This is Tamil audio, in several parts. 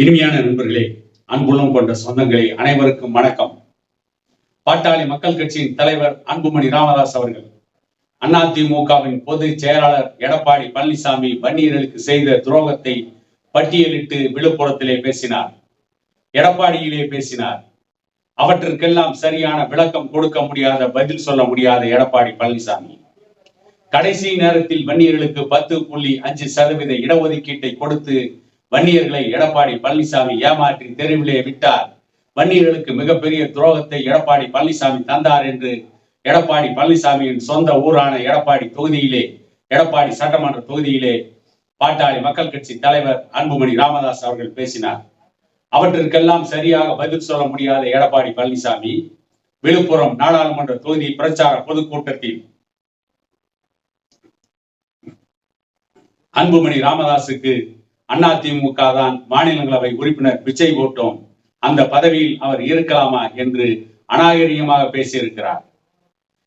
இனிமையான நண்பர்களே, அன்புள்ளம் கொண்ட சொந்தங்களே, அனைவருக்கும் வணக்கம். பாட்டாளி மக்கள் கட்சியின் தலைவர் அன்புமணி ராமதாஸ் அவர்கள் அதிமுகவின் பொதுச் செயலாளர் எடப்பாடி பழனிசாமி வன்னியர்களுக்கு செய்த துரோகத்தை பட்டியலிட்டு விழுப்புரத்திலே பேசினார். எடப்பாடியிலே பேசினார். அவற்றிற்கெல்லாம் சரியான விளக்கம் கொடுக்க முடியாத, பதில் சொல்ல முடியாத எடப்பாடி பழனிசாமி கடைசி நேரத்தில் வன்னியர்களுக்கு 10.5% இடஒதுக்கீட்டை கொடுத்து வன்னியர்களை எடப்பாடி பழனிசாமி ஏமாற்றி தெருவிலே விட்டார். வன்னியர்களுக்கு மிகப்பெரிய துரோகத்தை எடப்பாடி பழனிசாமி தந்தார் என்று எடப்பாடி பழனிசாமியின் சொந்த ஊரான எடப்பாடி தொகுதியிலே, எடப்பாடி சட்டமன்ற தொகுதியிலே பாட்டாளி மக்கள் கட்சி தலைவர் அன்புமணி ராமதாஸ் அவர்கள் பேசினார். அவற்றிற்கெல்லாம் சரியாக பதில் சொல்ல முடியாத எடப்பாடி பழனிசாமி விழுப்புரம் நாடாளுமன்ற தொகுதி பிரச்சார பொதுக்கூட்டத்தில் அன்புமணி ராமதாஸுக்கு அதிமுக தான் மாநிலங்களவை உறுப்பினர் பிச்சை போட்டோம், அந்த பதவியில் அவர் இருக்கலாமா என்று அநாகரிகமாக பேசியிருக்கிறார்.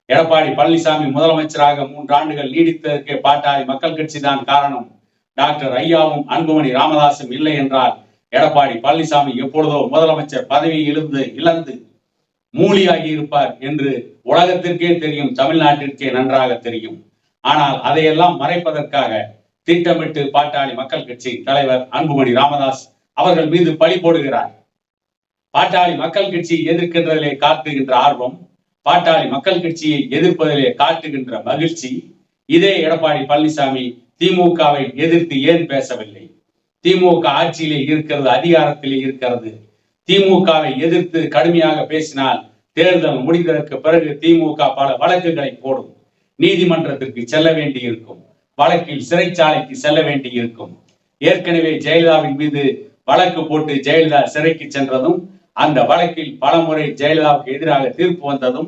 எடப்பாடி பழனிசாமி முதலமைச்சராக 3 ஆண்டுகள் நீடித்ததற்கு பாட்டாளி மக்கள் கட்சி தான் காரணம். டாக்டர் ஐயாவும் அன்புமணி ராமதாசும் இல்லை என்றால் எடப்பாடி பழனிசாமி எப்பொழுதோ முதலமைச்சர் பதவியை இழந்து மூலியாகி இருப்பார் என்று உலகத்திற்கே தெரியும், தமிழ்நாட்டிற்கே நன்றாக தெரியும். ஆனால் அதையெல்லாம் மறைப்பதற்காக திட்டமிட்டு பாட்டாளி மக்கள் கட்சி தலைவர் அன்புமணி ராமதாஸ் அவர்கள் மீது பழி போடுகிறார். பாட்டாளி மக்கள் கட்சியை எதிர்க்கின்றதிலே காட்டுகின்ற ஆர்வம், பாட்டாளி மக்கள் கட்சியை எதிர்ப்பதிலே காட்டுகின்ற மகிழ்ச்சி, இதே எடப்பாடி பழனிசாமி திமுகவை எதிர்த்து ஏன் பேசவில்லை? திமுக ஆட்சியிலே இருக்கிறது, அதிகாரத்திலே இருக்கிறது. திமுகவை எதிர்த்து கடுமையாக பேசினால் தேர்தல் முடிந்ததற்கு பிறகு திமுக பல வழக்குகளை போடும், நீதிமன்றத்திற்கு செல்ல வேண்டி இருக்கும், வழக்கில் சிறைச்சாலைக்கு செல்ல வேண்டி இருக்கும். ஏற்கனவே ஜெயலலிதாவின் மீது வழக்கு போட்டு ஜெயலலிதா சிறைக்கு சென்றதும், அந்த வழக்கில் பலமுறை ஜெயலலிதாவுக்கு எதிராக தீர்ப்பு வந்ததும்,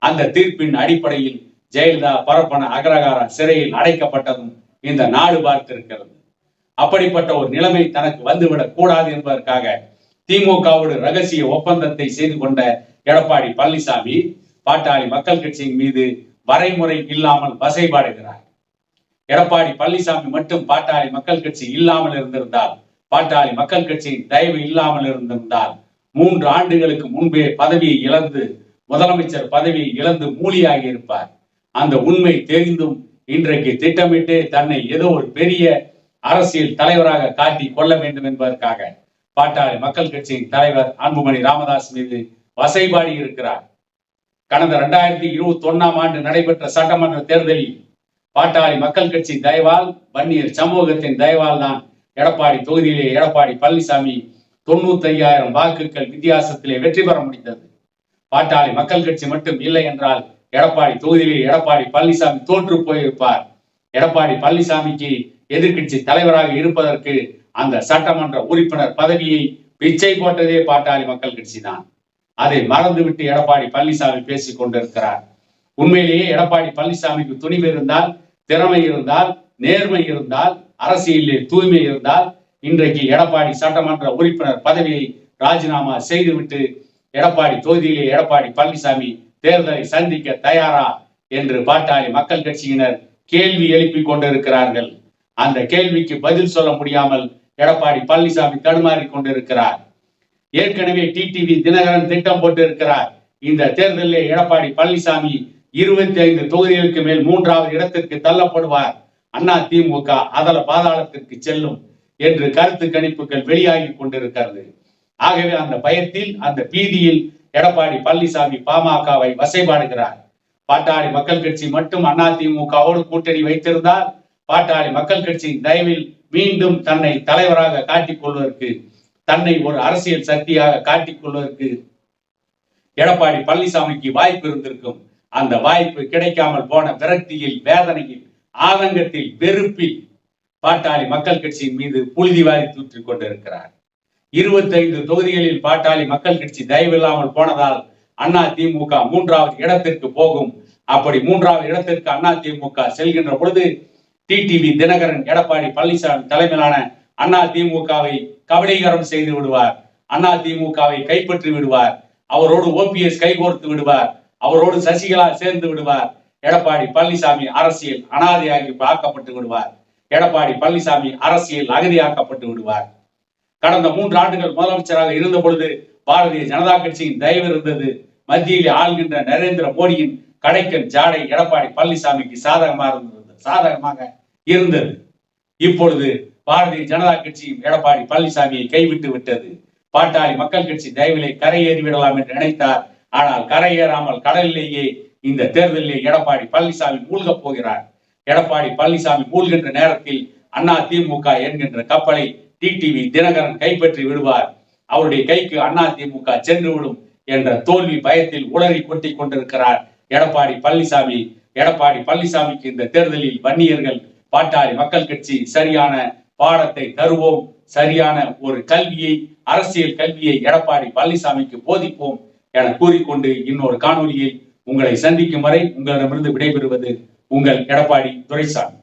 அந்த தீர்ப்பின் அடிப்படையில் ஜெயலலிதா பரப்பன அகரகார சிறையில் அடைக்கப்பட்டதும் இந்த நாடு பார்த்திருக்கிறது. அப்படிப்பட்ட ஒரு நிலைமை தனக்கு வந்துவிடக் கூடாது என்பதற்காக திமுகவோடு ரகசிய ஒப்பந்தத்தை செய்து கொண்ட எடப்பாடி பழனிசாமி பாட்டாளி மக்கள் கட்சியின் மீது வரைமுறை இல்லாமல் வசைபாடுகிறார். எடப்பாடி பழனிசாமி மட்டும் பாட்டாளி மக்கள் கட்சி இல்லாமல் இருந்திருந்தால், பாட்டாளி மக்கள் கட்சியின் தயவு இல்லாமல் இருந்திருந்தால் 3 ஆண்டுகளுக்கு முன்பே பதவியை இழந்து, முதலமைச்சர் பதவியை இழந்து மூலியாகி இருப்பார். அந்த உண்மை தெரிந்தும் இன்றைக்கு திட்டமிட்டு தன்னை ஏதோ ஒரு பெரிய அரசியல் தலைவராக காட்டி கொள்ள வேண்டும் என்பதற்காக பாட்டாளி மக்கள் கட்சியின் தலைவர் அன்புமணி ராமதாஸ் மீது வசைபாடி இருக்கிறார். கடந்த 2021ஆம் ஆண்டு நடைபெற்ற சட்டமன்ற தேர்தலில் பாட்டாளி மக்கள் கட்சி தயவால், வன்னியர் சமூகத்தின் தயவால் தான் எடப்பாடி தொகுதியிலே எடப்பாடி பழனிசாமி 95,000 வாக்குகள் வித்தியாசத்திலே வெற்றி பெற முடிந்தது. பாட்டாளி மக்கள் கட்சி மட்டும் இல்லை என்றால் எடப்பாடி தொகுதியிலே எடப்பாடி பழனிசாமி தோற்று போயிருப்பார். எடப்பாடி பழனிசாமிக்கு எதிர்கட்சி தலைவராக இருப்பதற்கு அந்த சட்டமன்ற உறுப்பினர் பதவியை பிச்சை போட்டதே பாட்டாளி மக்கள் கட்சி தான். அதை மறந்துவிட்டு எடப்பாடி பழனிசாமி பேசிக் கொண்டிருக்கிறார். உண்மையிலேயே எடப்பாடி பழனிசாமிக்கு துணிவு இருந்தால், திறமை இருந்தால், நேர்மை இருந்தால், அரசியலில் தூய்மை இருந்தால் இன்றைக்கு எடப்பாடி சட்டமன்ற உறுப்பினர் பதவியை ராஜினாமா செய்துவிட்டு எடப்பாடி தொகுதியிலே எடப்பாடி பழனிசாமி தேர்தலை சந்திக்க தயாரா என்று பாட்டாளி மக்கள் கட்சியினர் கேள்வி எழுப்பிக் கொண்டிருக்கிறார்கள். அந்த கேள்விக்கு பதில் சொல்ல முடியாமல் எடப்பாடி பழனிசாமி தடுமாறி கொண்டிருக்கிறார். ஏற்கனவே டிடிவி தினகரன் திட்டம் போட்டு இருக்கிறார். இந்த தேர்தலிலே எடப்பாடி பழனிசாமி 25 தொகுதிகளுக்கு மேல் 3வது இடத்திற்கு தள்ளப்படுவார், அதிமுக அதல பாதாளத்திற்கு செல்லும் என்று கருத்து கணிப்புகள் வெளியாகி கொண்டிருக்கிறது. ஆகவே அந்த பயத்தில், அந்த பீதியில் எடப்பாடி பழனிசாமி பாமகவை வசைபாடுகிறார். பாட்டாளி மக்கள் கட்சி மட்டும் அதிமுகவோடு கூட்டணி வைத்திருந்தால் பாட்டாளி மக்கள் கட்சியின் தயவில் மீண்டும் தன்னை தலைவராக காட்டிக் கொள்வதற்கு, தன்னை ஒரு அரசியல் சக்தியாக காட்டிக் கொள்வதற்கு எடப்பாடி பழனிசாமிக்கு வாய்ப்பு இருந்திருக்கும். அந்த வாய்ப்பு கிடைக்காமல் போன விரக்தியில், வேதனையில், ஆதங்கத்தில், வெறுப்பில் பாட்டாளி மக்கள் கட்சியின் மீது புழுதி வாரி தூற்றிக் கொண்டிருக்கிறார். 25 தொகுதிகளில் பாட்டாளி மக்கள் கட்சி தயவில்லாமல் போனதால் அதிமுக 3வது இடத்திற்கு போகும். அப்படி 3வது இடத்திற்கு அதிமுக செல்கின்ற பொழுது டிடிவி தினகரன் எடப்பாடி பழனிசாமி தலைமையிலான அதிமுகவை கபடீகரம் செய்து விடுவார், அதிமுகவை கைப்பற்றி விடுவார், அவரோடு ஓபிஎஸ் கைகோர்த்து விடுவார், அவரோடு சசிகலா சேர்ந்து விடுவார். எடப்பாடி பழனிசாமி அரசியல் அனாதையாகி ஆக்கப்பட்டு விடுவார். எடப்பாடி பழனிசாமி அரசியல் அகதியாக்கப்பட்டு விடுவார். கடந்த 3 ஆண்டுகள் முதலமைச்சராக இருந்த பொழுது பாரதிய ஜனதா கட்சியின் தயவு இருந்தது. மத்தியில் ஆள்கின்ற நரேந்திர மோடியின் கடைக்கன் ஜாடை எடப்பாடி பழனிசாமிக்கு சாதகமாக இருந்தது. இப்பொழுது பாரதிய ஜனதா கட்சியும் எடப்பாடி பழனிசாமியை கைவிட்டு விட்டது. பாட்டாளி மக்கள் கட்சி தயவிலே கரையேறி விடலாம் என்று நினைத்தார். ஆனால் கரையேறாமல் கடலிலேயே இந்த தேர்தலிலே எடப்பாடி பழனிசாமி மூழ்கப் போகிறார். எடப்பாடி பழனிசாமி மூழ்கின்ற நேரத்தில் அதிமுக என்கின்ற கப்பலை டிடிவி தினகரன் கைப்பற்றி விடுவார். அவருடைய கைக்கு அதிமுக சென்று விடும் என்ற தோல்வி பயத்தில் உளறி கொட்டி கொண்டிருக்கிறார் எடப்பாடி பழனிசாமி. எடப்பாடி பழனிசாமிக்கு இந்த தேர்தலில் வன்னியர்கள் பாட்டாளி மக்கள் கட்சி சரியான பாடத்தை தருவோம், சரியான ஒரு கல்வியை, அரசியல் கல்வியை எடப்பாடி பழனிசாமிக்கு போதிப்போம் என கூறிக்கொண்டு இன்னொரு காணொலியில் உங்களை சந்திக்கும் வரை உங்களிடமிருந்து விடைபெறுவது உங்கள் எடப்பாடி துரைசாமி.